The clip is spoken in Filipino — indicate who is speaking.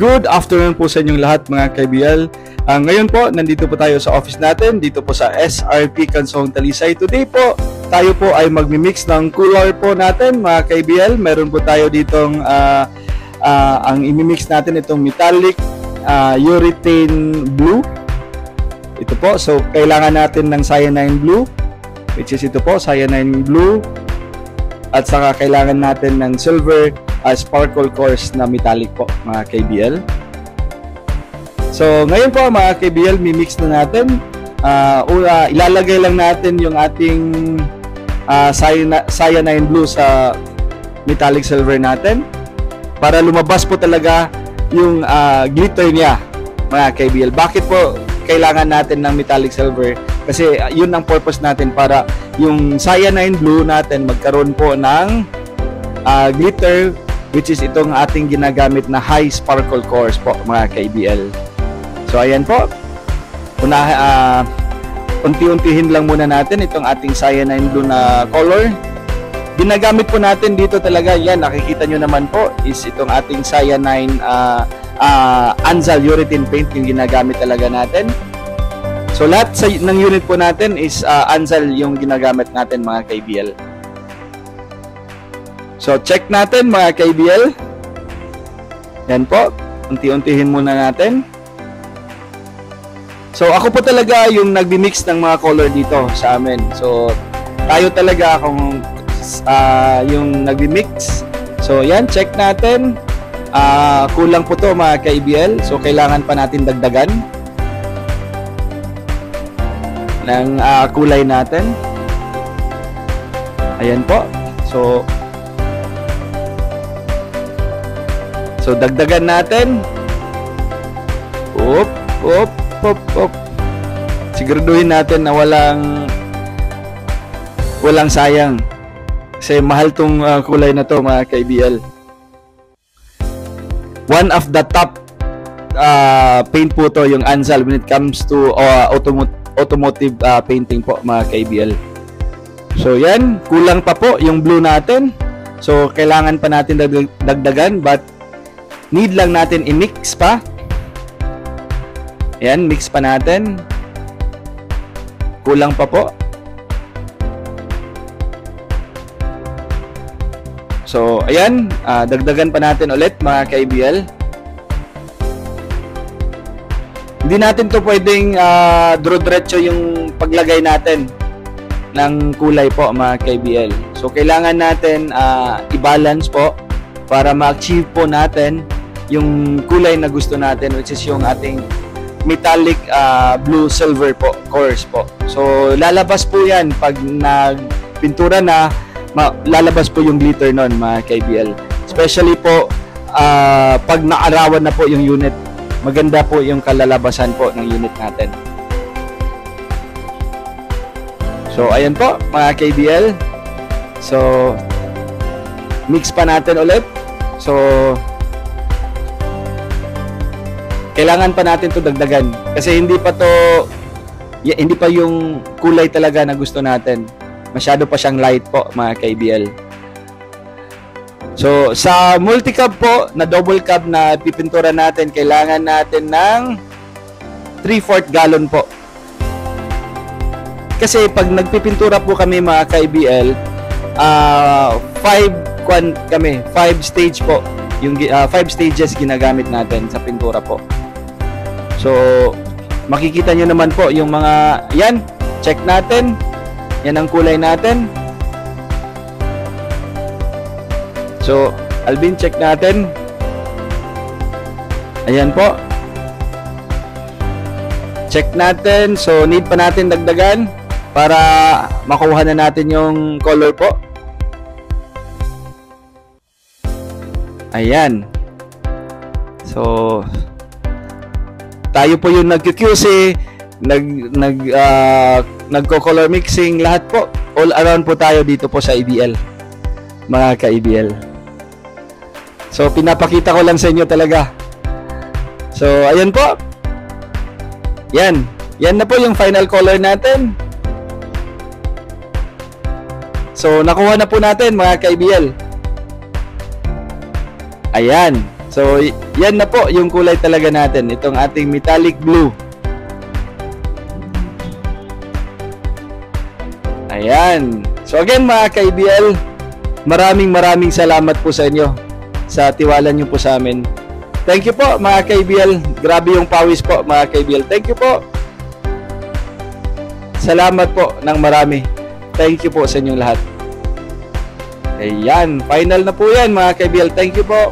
Speaker 1: Good afternoon po sa inyong lahat mga KBL. Ngayon po, nandito po tayo sa office natin, dito po sa SRP Kansong Talisay. Today po, tayo po ay magmi-mix ng color po natin mga KBL. Meron po tayo ditong ang imi-mix natin itong metallic urethane blue. Ito po, so kailangan natin ng cyanine blue, which is ito po, cyanine blue. At saka kailangan natin ng silver sparkle cores na metallic po mga KBL. So ngayon po mga KBL, mi-mix na natin. Ilalagay lang natin yung ating cyanine blue sa metallic silver natin para lumabas po talaga yung glitter niya mga KBL. Bakit po kailangan natin ng metallic silver? Kasi yun ang purpose natin, para yung cyanine blue natin magkaroon po ng glitter, which is itong ating ginagamit na high sparkle cores po mga KBL. So ayan po, unti-untihin lang muna natin itong ating cyanine blue na color. Ginagamit po natin dito talaga, yan nakikita nyo naman po, is itong ating cyanine Anzal urethane paint yung ginagamit talaga natin. So lahat ng unit po natin is Anzal yung ginagamit natin mga KBL. So check natin mga KBL. Yan po, unti-untihin muna natin. So ako po talaga yung nagbi-mix ng mga color dito sa amin. So tayo talaga kung yung nagbi-mix. So yan, check natin. Kulang po to mga KBL. So kailangan pa natin dagdagan ng kulay natin. Ayan po. So dagdagan natin. Op. Siguraduhin natin na walang sayang. Kasi mahal tong kulay na to mga KBL. One of the top paint po to yung Anzal when it comes to automotive painting po mga KBL. So yan, kulang pa po yung blue natin. So kailangan pa natin dagdagan, but need lang natin i-mix pa. Yan, mix pa natin. Kulang pa po. So ayan, dagdagan pa natin ulit mga KBL. Hindi natin to pwedeng diretso yung paglagay natin ng kulay po mga KBL. So kailangan natin i-balance po para ma-achieve po natin yung kulay na gusto natin, which is yung ating metallic blue silver po cores po. So lalabas po yan pag nagpintura na, lalabas po yung glitter nun mga KBL. Especially po pag naarawan na po yung unit, maganda po yung kalalabasan po ng unit natin. So ayan po mga KBL. So mix pa natin ulit. So kailangan pa natin to dagdagan kasi hindi pa yung kulay talaga na gusto natin. Masyado pa siyang light po mga KBL. So sa multi-cab po na double cab na pipintura natin, kailangan natin ng 3/4 gallon po. Kasi pag nagpipintura po kami mga KBL, 5 stage po. Yung 5 stages ginagamit natin sa pintura po. So makikita nyo naman po yung mga yan, check natin. Yan ang kulay natin. So Alvin, check natin. Ayan po. Check natin. So need pa natin dagdagan para makuha na natin yung color po. Ayan. So tayo po yung nag-QC, nagko-color mixing, lahat po. All around po tayo dito po sa ABL. Mga ka-ABL. So pinapakita ko lang sa inyo talaga. So ayan po. Yan. Yan na po yung final color natin. So nakuha na po natin mga ka-ABL. Ayan. So, yan na po yung kulay talaga natin. Itong ating metallic blue. Ayan. So again mga ka-ABL, maraming salamat po sa inyo sa tiwala nyo po sa amin. Thank you po mga ka-ABL. Grabe yung pawis po mga ka-ABL. Thank you po. Salamat po ng marami. Thank you po sa inyong lahat. Ayan. Final na po yan mga ka-ABL. Thank you po.